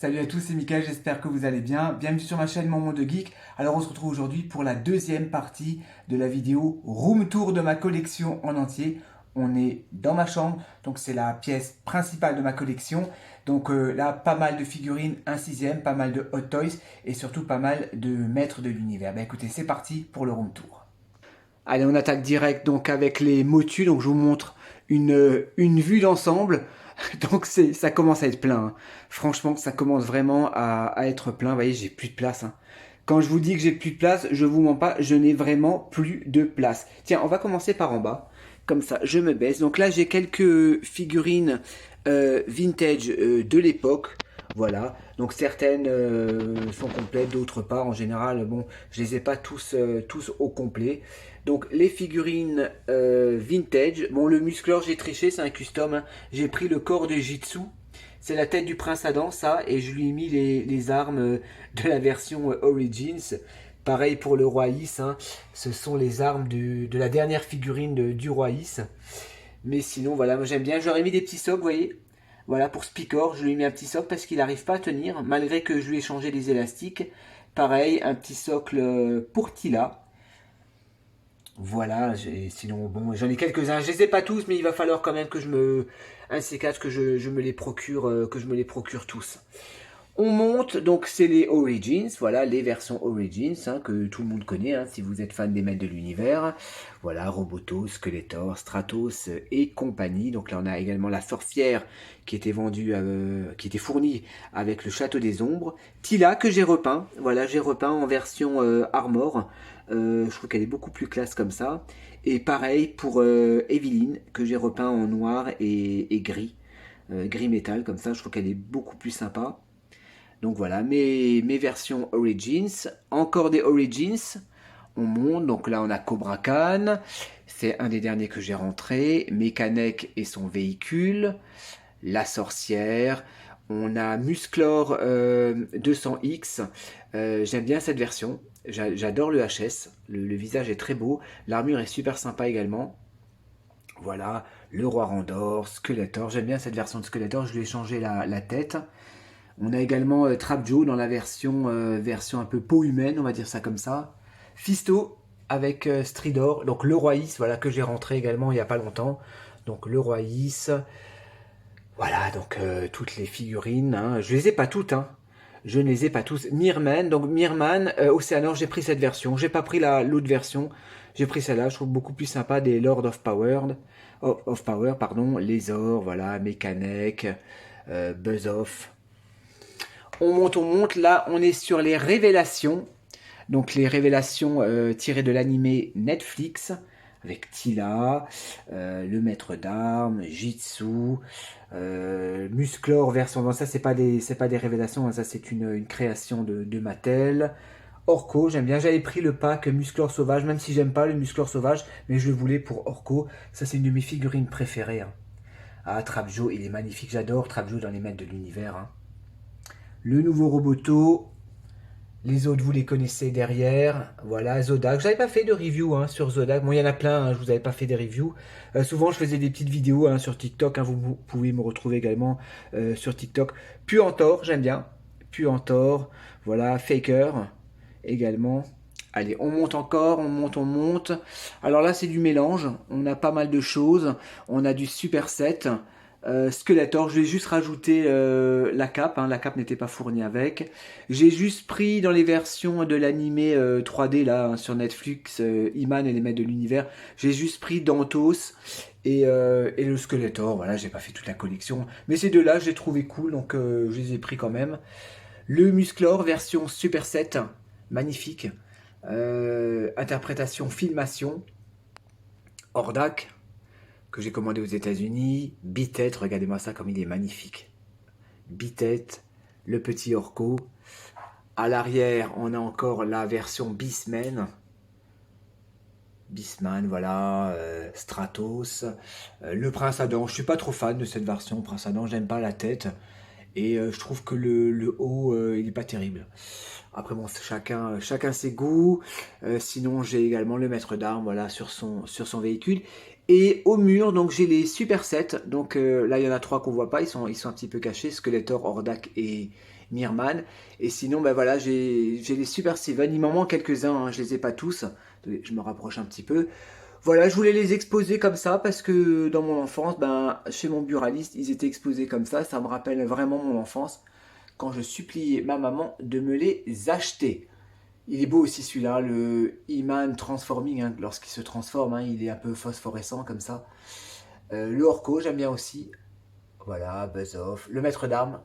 Salut à tous, c'est Mickaël, j'espère que vous allez bien. Bienvenue sur ma chaîne Mon Monde Geek. Alors on se retrouve aujourd'hui pour la deuxième partie de la vidéo Room Tour de ma collection en entier. On est dans ma chambre, donc c'est la pièce principale de ma collection. Donc là, pas mal de figurines, un sixième, pas mal de Hot Toys et surtout pas mal de maîtres de l'univers. Ben écoutez, c'est parti pour le Room Tour. Allez, on attaque direct donc avec les motus. Donc je vous montre une vue d'ensemble. Donc ça commence à être plein, hein. Franchement, ça commence vraiment à être plein. Vous voyez, j'ai plus de place, hein. Quand je vous dis que j'ai plus de place, je vous mens pas, je n'ai vraiment plus de place. Tiens, on va commencer par en bas. Comme ça, je me baisse. Donc là, j'ai quelques figurines vintage de l'époque. Voilà. Donc certaines sont complètes, d'autres pas. En général, bon, je les ai pas tous au complet. Donc les figurines vintage. Bon, le musclor, j'ai triché, c'est un custom, hein. J'ai pris le corps de Jitsu. C'est la tête du prince Adam, ça, et je lui ai mis les armes de la version Origins. Pareil pour le roi Is, hein. Ce sont les armes de la dernière figurine du roi Is. Mais sinon, voilà, moi j'aime bien. J'aurais mis des petits socks, vous voyez. Voilà, pour Spicor, je lui ai mis un petit socle parce qu'il n'arrive pas à tenir, malgré que je lui ai changé les élastiques. Pareil, un petit socle pour Tila. Voilà, sinon, bon, j'en ai quelques-uns. Je les ai pas tous, mais il va falloir quand même que un de ces quatre, que je me les procure, que je me les procure tous. On monte, donc c'est les Origins, voilà, les versions Origins, hein, que tout le monde connaît, hein, si vous êtes fan des maîtres de l'univers. Voilà, Roboto, Skeletor, Stratos et compagnie. Donc là, on a également la sorcière qui était vendue, qui était fournie avec le Château des Ombres. Tila, que j'ai repeint, voilà, j'ai repeint en version Armor. Je trouve qu'elle est beaucoup plus classe comme ça. Et pareil pour Evelyne, que j'ai repeint en noir et gris. Gris métal, comme ça, je trouve qu'elle est beaucoup plus sympa. Donc voilà, mes versions Origins. Encore des Origins. On monte, donc là on a Cobra Khan. C'est un des derniers que j'ai rentré. Mekanek et son véhicule. La sorcière. On a Musclor 200X. J'aime bien cette version. J'adore le HS. Le visage est très beau. L'armure est super sympa également. Voilà, le roi Randor, Skeletor. J'aime bien cette version de Skeletor. Je lui ai changé la tête. On a également Trapjaw dans la version un peu peau humaine, on va dire ça comme ça. Fisto avec Stridor, donc le roi Is, voilà, que j'ai rentré également il n'y a pas longtemps. Donc le roi Is. Voilà, donc toutes les figurines, hein. Je les ai pas toutes, hein. Je ne les ai pas tous. Mirman, donc Mirman, Océanor, j'ai pris cette version. J'ai pas pris l'autre version. J'ai pris celle-là, je trouve beaucoup plus sympa des Lord of Power. Of Power, pardon. Lézor, voilà, Mekanek, Buzz Off. On monte. Là, on est sur les révélations. Donc, les révélations tirées de l'animé Netflix. Avec Tila, le maître d'armes, Jitsu, Musclor version. Bon, ça, c'est pas des révélations, hein, ça, c'est une création de Mattel. Orko, j'aime bien. J'avais pris le pack Musclor sauvage, même si j'aime pas le Musclor sauvage, mais je le voulais pour Orko. Ça, c'est une de mes figurines préférées, hein. Ah, Trapjaw, il est magnifique. J'adore Trapjaw dans les maîtres de l'univers, hein. Le nouveau Roboto. Les autres, vous les connaissez derrière. Voilà, Zodak. J'avais pas fait de review, hein, sur Zodak. Bon, il y en a plein, hein, je vous avais pas fait des reviews. Souvent, je faisais des petites vidéos, hein, sur TikTok, hein, vous pouvez me retrouver également sur TikTok. Puantor, j'aime bien. Puantor. Voilà, Faker également. Allez, on monte encore, on monte. Alors là, c'est du mélange. On a pas mal de choses. On a du Super Set. Skeletor, je vais juste rajouter la cape, hein, la cape n'était pas fournie avec. J'ai juste pris dans les versions de l'animé 3D là, hein, sur Netflix, Iman et les maîtres de l'univers, j'ai juste pris Dantos et le Skeletor. Voilà, j'ai pas fait toute la collection, mais ces deux-là, je les trouvais cool, donc je les ai pris quand même. Le Musclor version Super 7, magnifique. Interprétation, filmation. Hordak, que j'ai commandé aux États-Unis. Bitet, regardez-moi ça comme il est magnifique. Bitet, le petit Orko. À l'arrière, on a encore la version Beastman. Beastman, voilà, Stratos. Le Prince Adam, je suis pas trop fan de cette version. Prince Adam, j'aime pas la tête. Et je trouve que le haut, il n'est pas terrible. Après bon, chacun ses goûts. Sinon, j'ai également le maître d'armes, voilà, sur son véhicule. Et au mur, donc j'ai les Super 7. Donc là, il y en a 3 qu'on voit pas, ils sont un petit peu cachés, Skeletor, Hordak et Mirman. Et sinon, ben voilà, j'ai les Super 7. Il m'en manque quelques-uns, hein, je les ai pas tous. Je me rapproche un petit peu. Voilà, je voulais les exposer comme ça parce que dans mon enfance, ben, chez mon buraliste, ils étaient exposés comme ça. Ça me rappelle vraiment mon enfance quand je suppliais ma maman de me les acheter. Il est beau aussi celui-là, le He-Man Transforming, hein, lorsqu'il se transforme, hein, il est un peu phosphorescent comme ça. Le Orko, j'aime bien aussi. Voilà, Buzz Off. Le Maître d'Armes,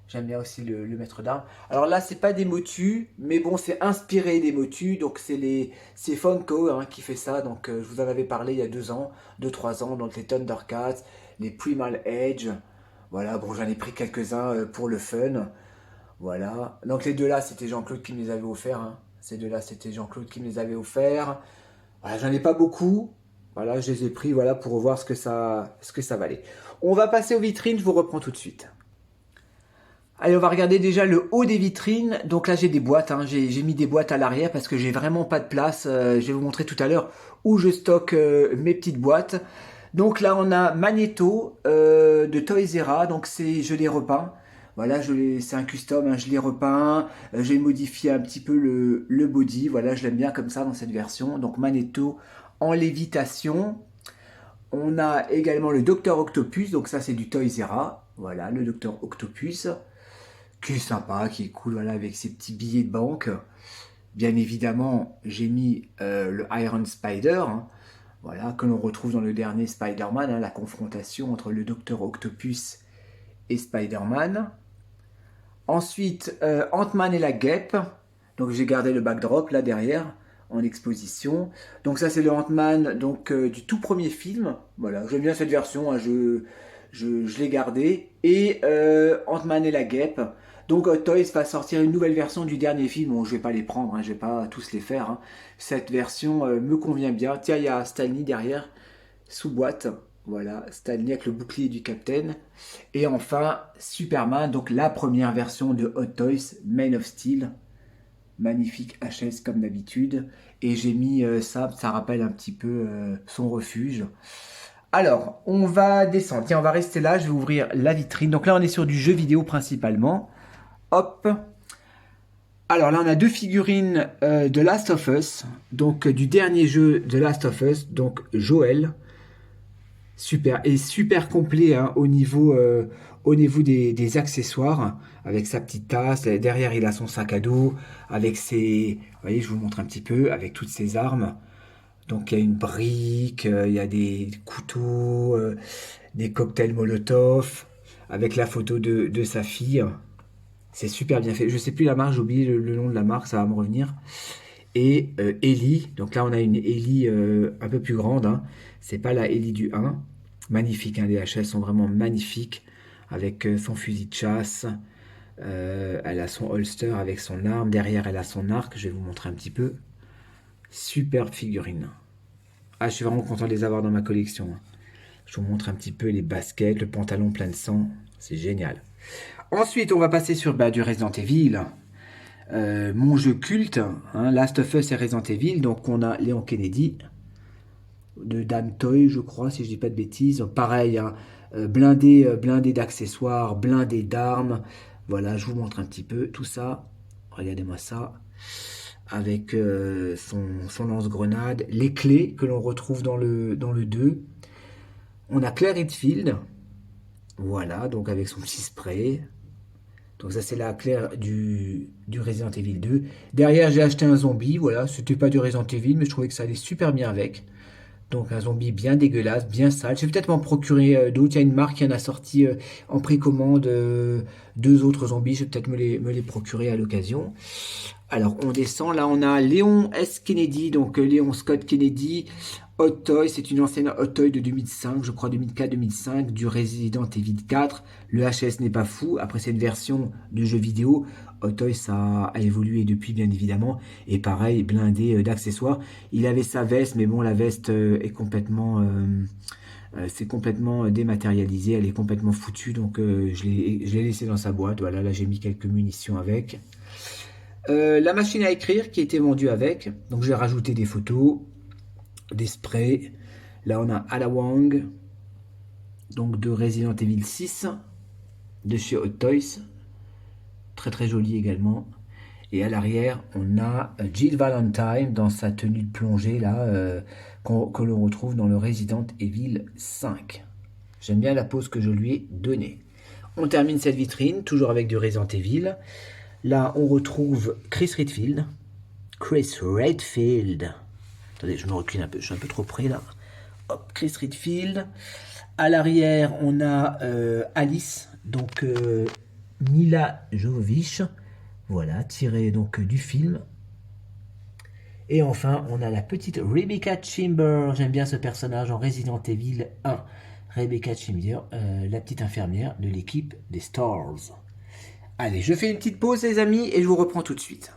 j'aime bien aussi le Maître d'Armes. Alors là, c'est pas des motus, mais bon, c'est inspiré des motus, donc c'est Funko hein, qui fait ça. Donc je vous en avais parlé il y a 2 ans, 2-3 ans, donc les Thundercats, les Primal Edge. Voilà, bon, j'en ai pris quelques-uns pour le fun. Voilà. Donc les deux là, c'était Jean-Claude qui me les avait offerts, hein. Ces deux là, c'était Jean-Claude qui me les avait offerts. Voilà, j'en ai pas beaucoup. Voilà, je les ai pris voilà, pour voir ce que ça valait. On va passer aux vitrines, je vous reprends tout de suite. Allez, on va regarder déjà le haut des vitrines. Donc là, j'ai des boîtes, hein. J'ai mis des boîtes à l'arrière parce que j'ai vraiment pas de place. Je vais vous montrer tout à l'heure où je stocke mes petites boîtes. Donc là, on a Magneto de Toys R Us. Donc je l'ai repeint. Voilà, c'est un custom, hein, je l'ai repeint. J'ai modifié un petit peu le body. Voilà, je l'aime bien comme ça dans cette version. Donc Magneto en lévitation. On a également le Docteur Octopus. Donc ça, c'est du Toys R Us. Voilà, le Docteur Octopus qui est sympa, qui est cool, voilà, avec ses petits billets de banque. Bien évidemment, j'ai mis le Iron Spider, hein, voilà, que l'on retrouve dans le dernier Spider-Man, hein, la confrontation entre le Docteur Octopus et Spider-Man. Ensuite, Ant-Man et la Guêpe. Donc j'ai gardé le backdrop là derrière en exposition. Donc ça c'est le Ant-Man donc du tout premier film. Voilà, j'aime bien cette version, hein, je l'ai gardé. Et Ant-Man et la Guêpe. Donc Toys va sortir une nouvelle version du dernier film. Bon, je vais pas les prendre, hein, je vais pas tous les faire, hein. Cette version me convient bien. Tiens, il y a Stanley derrière, sous boîte. Voilà, Stanley avec le bouclier du Captain. Et enfin, Superman, donc la première version de Hot Toys, Man of Steel. Magnifique HS comme d'habitude. Et j'ai mis ça rappelle un petit peu son refuge. Alors, on va descendre. Tiens, on va rester là, je vais ouvrir la vitrine. Donc là, on est sur du jeu vidéo principalement. Hop. Alors là, on a 2 figurines de Last of Us. Donc du dernier jeu de Last of Us, donc Joel. Super, et super complet hein, au niveau des accessoires, avec sa petite tasse. Derrière, il a son sac à dos, avec ses... Vous voyez, je vous montre un petit peu, avec toutes ses armes. Donc il y a une brique, il y a des couteaux, des cocktails Molotov, avec la photo de sa fille. C'est super bien fait. Je sais plus la marque, j'ai oublié le nom de la marque, ça va me revenir. Et Ellie, donc là on a une Ellie un peu plus grande, hein. C'est pas la Ellie du 1. Magnifique, hein, les HS sont vraiment magnifiques, avec son fusil de chasse. Elle a son holster avec son arme, derrière elle a son arc, je vais vous montrer un petit peu. Superbe figurine. Ah, je suis vraiment content de les avoir dans ma collection, hein. Je vous montre un petit peu les baskets, le pantalon plein de sang, c'est génial. Ensuite, on va passer sur du Resident Evil. Mon jeu culte, hein, Last of Us et Resident Evil. Donc on a Léon Kennedy de Dan Toy, je crois, si je dis pas de bêtises. Pareil, hein, blindé d'accessoires, blindé d'armes. Voilà, je vous montre un petit peu tout ça. Regardez-moi ça. Avec son lance-grenade, les clés que l'on retrouve dans le 2. On a Claire Redfield. Voilà, donc avec son petit spray. Donc ça c'est la Claire du Resident Evil 2. Derrière j'ai acheté un zombie, voilà, c'était pas du Resident Evil mais je trouvais que ça allait super bien avec. Donc un zombie bien dégueulasse, bien sale. Je vais peut-être m'en procurer d'autres. Il y a une marque qui en a sorti en précommande 2 autres zombies. Je vais peut-être me les procurer à l'occasion. Alors on descend, là on a Léon S. Kennedy, donc Léon Scott Kennedy. Hot Toy, c'est une ancienne Hot Toy de 2005, je crois 2004-2005, du Resident Evil 4. Le HS n'est pas fou, après cette version de jeu vidéo, Hot Toy ça a évolué depuis bien évidemment, et pareil, blindé d'accessoires. Il avait sa veste, mais bon la veste est complètement C'est complètement dématérialisé, elle est complètement foutue, donc je l'ai laissé dans sa boîte. Voilà, là j'ai mis quelques munitions avec. La machine à écrire qui était vendue avec, donc j'ai rajouté des photos, des sprays. Là on a Alawang, donc de Resident Evil 6, de chez Hot Toys, très très joli également. Et à l'arrière, on a Jill Valentine dans sa tenue de plongée là, que l'on retrouve dans le Resident Evil 5. J'aime bien la pose que je lui ai donnée. On termine cette vitrine, toujours avec du Resident Evil. Là, on retrouve Chris Redfield. Chris Redfield. Attendez, je me recule un peu, je suis un peu trop près là. Hop, Chris Redfield. À l'arrière, on a Alice, donc Mila Jovovich. Voilà, tiré donc du film. Et enfin, on a la petite Rebecca Chambers. J'aime bien ce personnage en Resident Evil 1. Rebecca Chambers, la petite infirmière de l'équipe des Stars. Allez, je fais une petite pause les amis et je vous reprends tout de suite.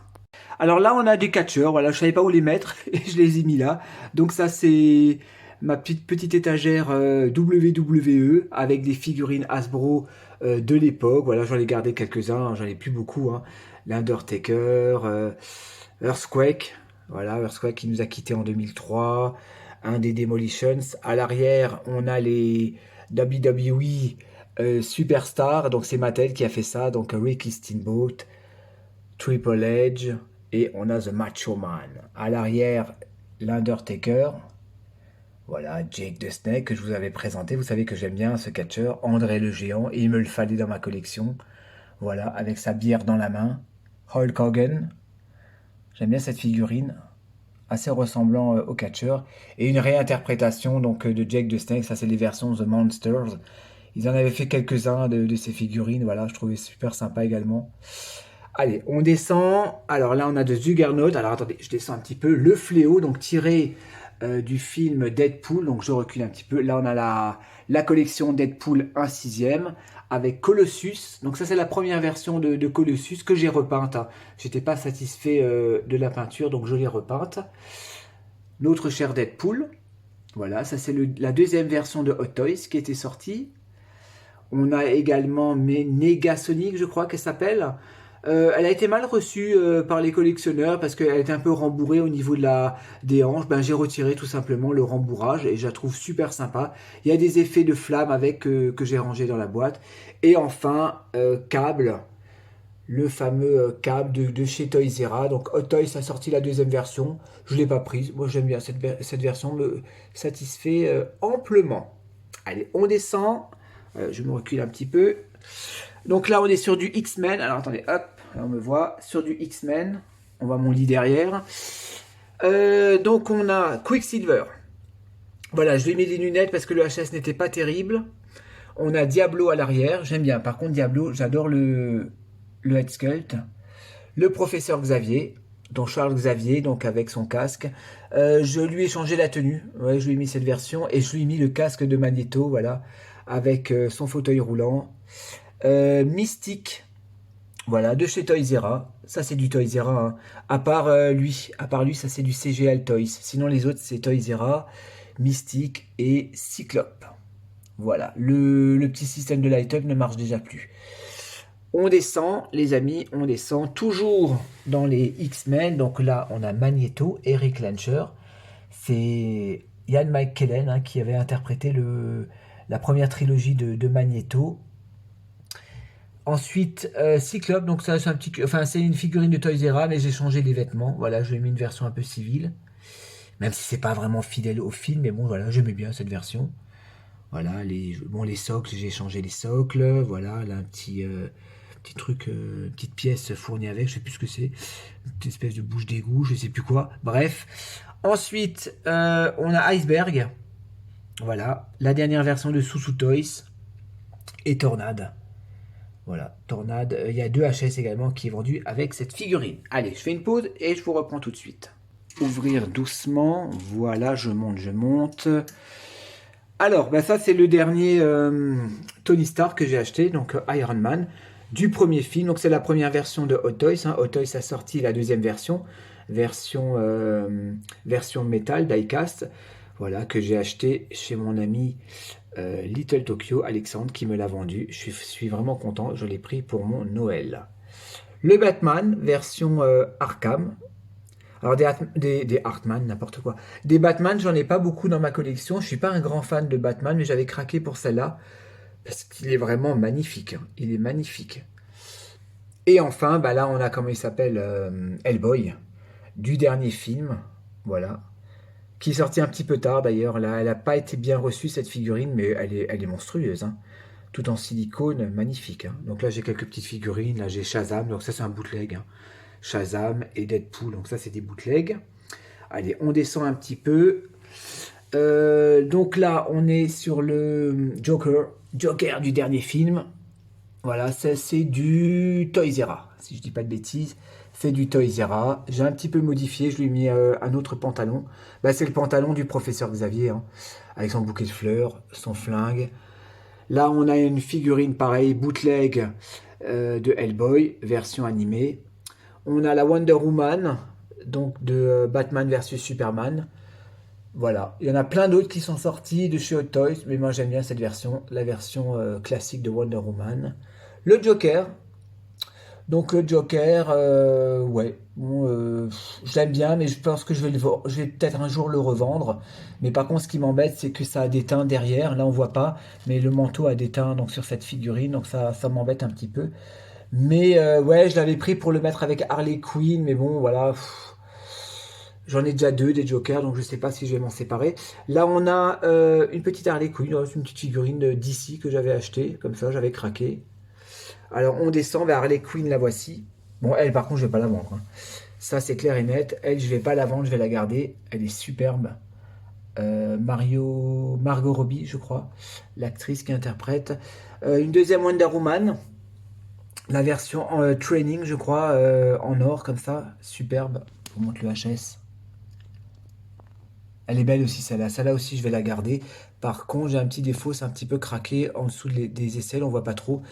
Alors là, on a des catcheurs. Voilà, je savais pas où les mettre et je les ai mis là. Donc ça, c'est ma petite étagère WWE avec des figurines Hasbro de l'époque. Voilà, j'en ai gardé quelques-uns, j'en ai plus beaucoup. Hein. L'Undertaker, Earthquake, voilà, Earthquake qui nous a quittés en 2003, un des Demolitions. À l'arrière, on a les WWE Superstars, donc c'est Mattel qui a fait ça, donc Ricky Steamboat, Triple H, et on a The Macho Man. À l'arrière, l'Undertaker. Voilà, Jake the Snake que je vous avais présenté. Vous savez que j'aime bien ce catcheur, André le Géant, et il me le fallait dans ma collection. Voilà, avec sa bière dans la main. Hulk Hogan. J'aime bien cette figurine, assez ressemblant au catcheur. Et une réinterprétation donc de Jake the Snake, ça c'est les versions The Monsters. Ils en avaient fait quelques-uns de ces figurines, voilà, je trouvais super sympa également. Allez, on descend. Alors là, on a de Juggernaut. Alors attendez, je descends un petit peu. Le Fléau, donc tiré du film Deadpool. Donc je recule un petit peu. Là, on a la collection Deadpool 1/6 avec Colossus. Donc ça, c'est la première version de Colossus que j'ai repeinte. Hein. J'étais pas satisfait de la peinture, donc je l'ai repeinte. Notre cher Deadpool. Voilà, ça c'est la deuxième version de Hot Toys qui était sortie. On a également Negasonic, je crois qu'elle s'appelle. Elle a été mal reçue par les collectionneurs parce qu'elle était un peu rembourrée au niveau des hanches. Ben, j'ai retiré tout simplement le rembourrage et je la trouve super sympa. Il y a des effets de flamme avec que j'ai rangé dans la boîte. Et enfin, Cable, le fameux Cable de chez Toys R Us. Donc Hot Toys a sorti la deuxième version. Je ne l'ai pas prise. Moi j'aime bien cette version, me satisfait amplement. Allez, on descend. Je me recule un petit peu. Donc là, on est sur du X-Men. Alors attendez, hop, là on me voit. Sur du X-Men. On voit mon lit derrière. Donc on a Quicksilver. Voilà, je lui ai mis les lunettes parce que le HS n'était pas terrible. On a Diablo à l'arrière. J'aime bien. Par contre, Diablo, j'adore le Head Sculpt. Le professeur Xavier. Donc Charles Xavier, donc avec son casque. Je lui ai changé la tenue. Ouais, je lui ai mis cette version. Et je lui ai mis le casque de Magneto, voilà. Avec son fauteuil roulant. Mystique, voilà, de chez Toys R Us. Ça c'est du Toys R Us, hein. À part lui, ça c'est du CGL Toys. Sinon les autres c'est Toys R Us, Mystique et Cyclope. Voilà, le petit système de light-up ne marche déjà plus. On descend, les amis, on descend toujours dans les X-Men. Donc là, on a Magneto, Eric Lancher. C'est Ian McKellen hein, qui avait interprété la première trilogie de Magneto. Ensuite, Cyclope, donc ça c'est une figurine de Toys R Us, mais j'ai changé les vêtements. Voilà, je lui ai mis une version un peu civile. Même si c'est pas vraiment fidèle au film, mais bon voilà, j'aimais bien cette version. Voilà, les socles, j'ai changé les socles. Voilà, là un petit truc, petite pièce fournie avec, je sais plus ce que c'est. Une petite espèce de bouche d'égout, je sais plus quoi. Bref. Ensuite, on a Iceberg. Voilà, la dernière version de Soussou Toys. Et Tornade. Voilà, Tornade. Il y a 2 HS également qui est vendu avec cette figurine. Allez, je fais une pause et je vous reprends tout de suite. Ouvrir doucement. Voilà, je monte. Alors, ben ça c'est le dernier Tony Stark que j'ai acheté, donc Iron Man, du premier film. Donc c'est la première version de Hot Toys. Hein. Hot Toys a sorti la deuxième version métal, diecast. Voilà, que j'ai acheté chez mon ami Little Tokyo, Alexandre, qui me l'a vendu. Je suis vraiment content, je l'ai pris pour mon Noël. Le Batman, version Arkham. Alors des Artman, n'importe quoi. Des Batman, j'en ai pas beaucoup dans ma collection. Je suis pas un grand fan de Batman, mais j'avais craqué pour celle-là. Parce qu'il est vraiment magnifique, hein. Il est magnifique. Et enfin, bah là, on a, comment il s'appelle, Hellboy, du dernier film. Voilà. Qui est sorti un petit peu tard d'ailleurs. Là, elle n'a pas été bien reçue cette figurine, mais elle est monstrueuse, hein. Tout en silicone, magnifique, hein. Donc là, j'ai quelques petites figurines. Là, j'ai Shazam, donc ça, c'est un bootleg, hein. Shazam et Deadpool, donc ça, c'est des bootlegs. Allez, on descend un petit peu. Donc là, on est sur le Joker du dernier film. Voilà, ça c'est du Toys R Us, si je dis pas de bêtises. C'est du Toys R Us. J'ai un petit peu modifié, je lui ai mis un autre pantalon. Bah, c'est le pantalon du professeur Xavier, hein, avec son bouquet de fleurs, son flingue. Là, on a une figurine pareille, bootleg de Hellboy, version animée. On a la Wonder Woman, donc de Batman versus Superman. Voilà, il y en a plein d'autres qui sont sortis de chez Hot Toys, mais moi j'aime bien cette version, la version classique de Wonder Woman. Le Joker, donc le Joker, ouais, bon, je l'aime bien, mais je pense que je vais peut-être un jour le revendre. Mais par contre, ce qui m'embête, c'est que ça a des teints derrière. Là, on voit pas, mais le manteau a des teints donc sur cette figurine, donc ça m'embête un petit peu. Mais ouais, je l'avais pris pour le mettre avec Harley Quinn, mais bon, voilà. J'en ai déjà deux des Jokers, donc je sais pas si je vais m'en séparer. Là, on a une petite Harley Quinn, une petite figurine d'ici que j'avais achetée, comme ça, j'avais craqué. Alors, on descend vers Harley Quinn, la voici. Bon, elle, par contre, je vais pas la vendre, hein. Ça, c'est clair et net. Elle, je vais pas la vendre, je vais la garder. Elle est superbe. Margot Robbie, je crois, l'actrice qui interprète. Une deuxième Wonder Woman, la version en training, je crois, en or, comme ça, superbe. Je vous montre le HS. Elle est belle aussi, celle-là. Celle-là aussi, je vais la garder. Par contre, j'ai un petit défaut, c'est un petit peu craqué en dessous des aisselles, on voit pas trop.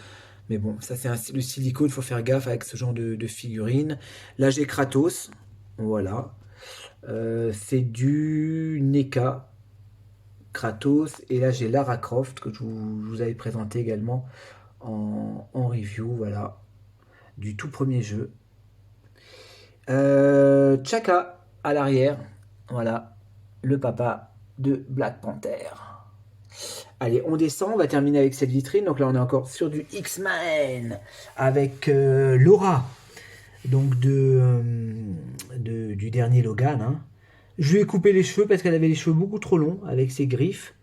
Mais bon, ça c'est le silicone, il faut faire gaffe avec ce genre de figurine. Là, j'ai Kratos. Voilà. C'est du NECA. Kratos. Et là, j'ai Lara Croft, que je vous avais présenté également en review. Voilà. Du tout premier jeu. Chaka à l'arrière. Voilà. Le papa de Black Panther. Allez, on descend, on va terminer avec cette vitrine. Donc là, on est encore sur du X-Men avec Laura, donc du dernier Logan, hein. Je lui ai coupé les cheveux parce qu'elle avait les cheveux beaucoup trop longs avec ses griffes.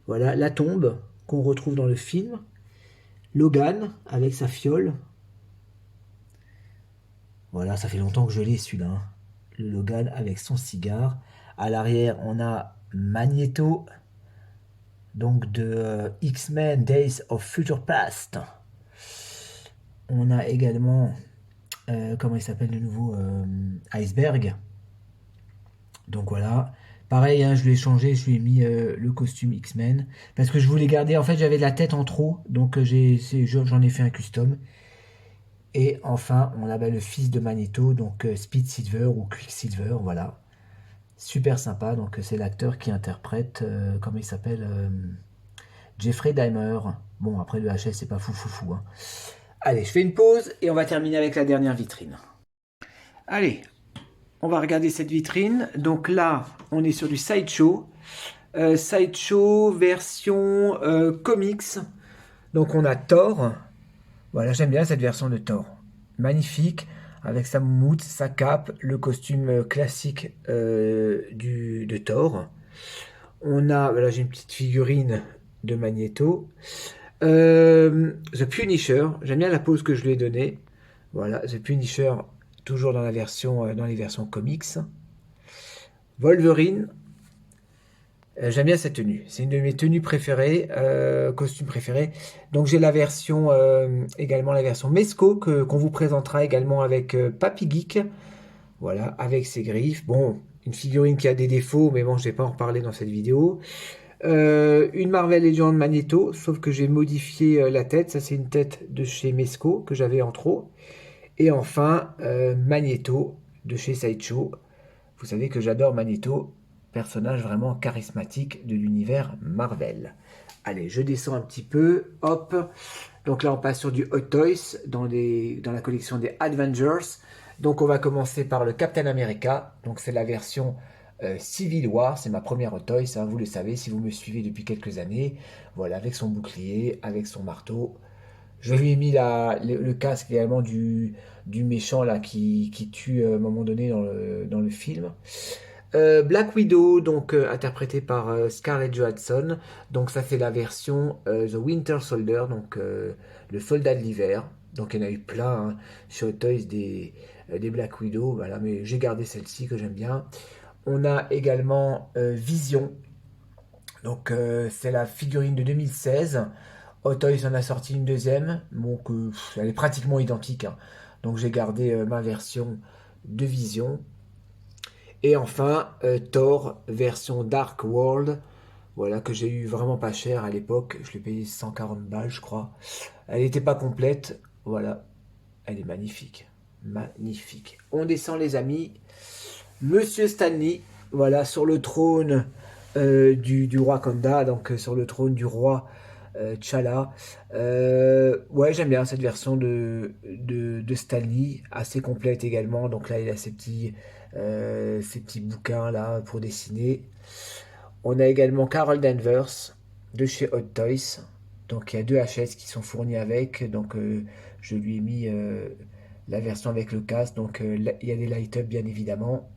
Voilà, la tombe qu'on retrouve dans le film. Logan avec sa fiole. Voilà, ça fait longtemps que je l'ai celui-là, hein. Le Logan avec son cigare. À l'arrière, on a Magneto, donc de X-Men Days of Future Past. On a également, comment il s'appelle de nouveau, Iceberg. Donc voilà. Pareil, hein, je lui ai changé, je lui ai mis le costume X-Men. Parce que je voulais garder, en fait j'avais de la tête en trop, donc j'en ai fait un custom. Et enfin, on a le fils de Magneto, donc Speed Silver ou Quicksilver, voilà. Super sympa, donc c'est l'acteur qui interprète, comment il s'appelle, Jeffrey Dahmer. Bon, après le HS, c'est pas fou, hein. Allez, je fais une pause et on va terminer avec la dernière vitrine. Allez, on va regarder cette vitrine. Donc là, on est sur du Sideshow. Sideshow version comics. Donc on a Thor. Voilà, j'aime bien cette version de Thor. Magnifique, avec sa moumoute, sa cape, le costume classique de Thor. On a, voilà, j'ai une petite figurine de Magneto. The Punisher, j'aime bien la pose que je lui ai donnée. Voilà, The Punisher, toujours dans dans les versions comics. Wolverine, j'aime bien cette tenue. C'est une de mes tenues préférées, costumes préférés. Donc j'ai la version, également la version Mesco qu'on vous présentera également avec Papy Geek. Voilà, avec ses griffes. Bon, une figurine qui a des défauts, mais bon, je vais pas en reparler dans cette vidéo. Une Marvel Legends Magneto, sauf que j'ai modifié la tête. Ça, c'est une tête de chez Mesco que j'avais en trop. Et enfin, Magneto de chez Sideshow. Vous savez que j'adore Magneto personnage vraiment charismatique de l'univers Marvel. Allez, je descends un petit peu, hop. Donc là, on passe sur du Hot Toys dans la collection des Avengers. Donc on va commencer par le Captain America. Donc c'est la version Civil War, c'est ma première Hot Toys, hein, vous le savez si vous me suivez depuis quelques années. Voilà, avec son bouclier, avec son marteau. Je lui ai mis le casque également du méchant là qui tue à un moment donné dans le film. Black Widow, donc interprétée par Scarlett Johansson. Donc ça c'est la version The Winter Soldier, donc le soldat de l'hiver. Donc il y en a eu plein hein, chez Hot Toys des Black Widow, voilà, mais j'ai gardé celle-ci que j'aime bien. On a également Vision, donc c'est la figurine de 2016. Hot Toys en a sorti une deuxième, donc elle est pratiquement identique, hein. Donc j'ai gardé ma version de Vision. Et enfin, Thor version Dark World, voilà, que j'ai eu vraiment pas cher à l'époque. Je l'ai payé 140 balles, je crois. Elle n'était pas complète, voilà. Elle est magnifique. Magnifique. On descend, les amis. Monsieur Stanley, voilà, sur le trône du roi Kanda, donc sur le trône du roi T'Challa. Ouais, j'aime bien cette version de Stanley, assez complète également. Donc là, il a ces petits bouquins là pour dessiner. On a également Carol Danvers de chez Hot Toys. Donc il y a deux HS qui sont fournis avec. Donc je lui ai mis la version avec le casque. Donc il y a des light-up bien évidemment.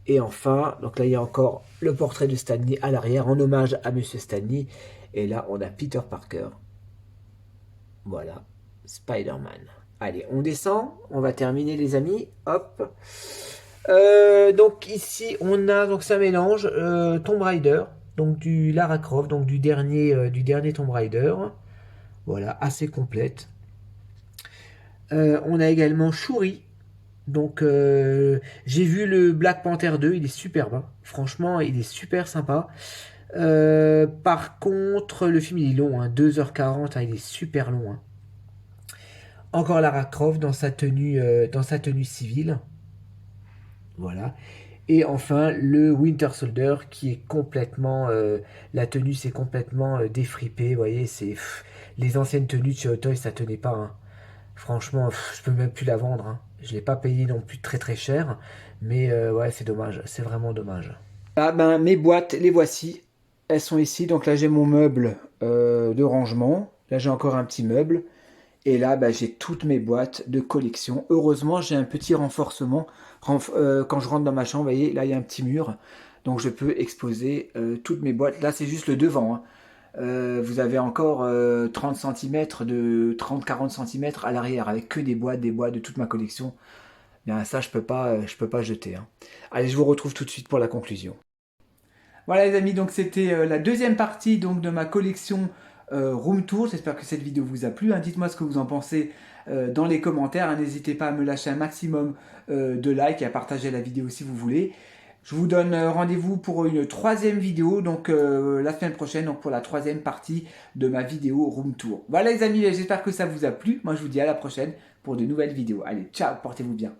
Et enfin, donc là il y a encore le portrait de Stanley à l'arrière en hommage à Monsieur Stanley. Et là on a Peter Parker. Voilà, Spider-Man. Allez, on descend, on va terminer les amis. Hop. Donc ici on a donc ça mélange Tomb Raider, donc du Lara Croft, donc du dernier Tomb Raider. Voilà, assez complète. On a également Shuri. Donc j'ai vu le Black Panther 2, il est superbe, hein. Franchement il est super sympa. Par contre le film il est long, hein, 2h40, hein, il est super long, hein. Encore Lara Croft dans sa tenue civile. Voilà. Et enfin, le Winter Soldier qui est complètement... la tenue s'est complètement défripée. Vous voyez, les anciennes tenues de chez Hot Toys, ça tenait pas, hein. Franchement, je peux même plus la vendre, hein. Je l'ai pas payé non plus très très cher. Mais ouais, c'est dommage. C'est vraiment dommage. Ah ben, mes boîtes, les voici. Elles sont ici. Donc là, j'ai mon meuble de rangement. Là, j'ai encore un petit meuble. Et là, bah, j'ai toutes mes boîtes de collection. Heureusement, j'ai un petit renforcement. Quand je rentre dans ma chambre, vous voyez, là, il y a un petit mur. Donc, je peux exposer toutes mes boîtes. Là, c'est juste le devant, hein. Vous avez encore 30 cm de 30-40 cm à l'arrière avec que des boîtes de toute ma collection. Bien, ça, je peux pas jeter, hein. Allez, je vous retrouve tout de suite pour la conclusion. Voilà les amis, donc c'était la deuxième partie donc, de ma collection Room Tour. J'espère que cette vidéo vous a plu, hein. Dites-moi ce que vous en pensez dans les commentaires, hein. N'hésitez pas à me lâcher un maximum de likes et à partager la vidéo si vous voulez. Je vous donne rendez-vous pour une troisième vidéo, donc la semaine prochaine, donc pour la troisième partie de ma vidéo Room Tour. Voilà les amis, j'espère que ça vous a plu. Moi je vous dis à la prochaine pour de nouvelles vidéos. Allez, ciao, portez-vous bien.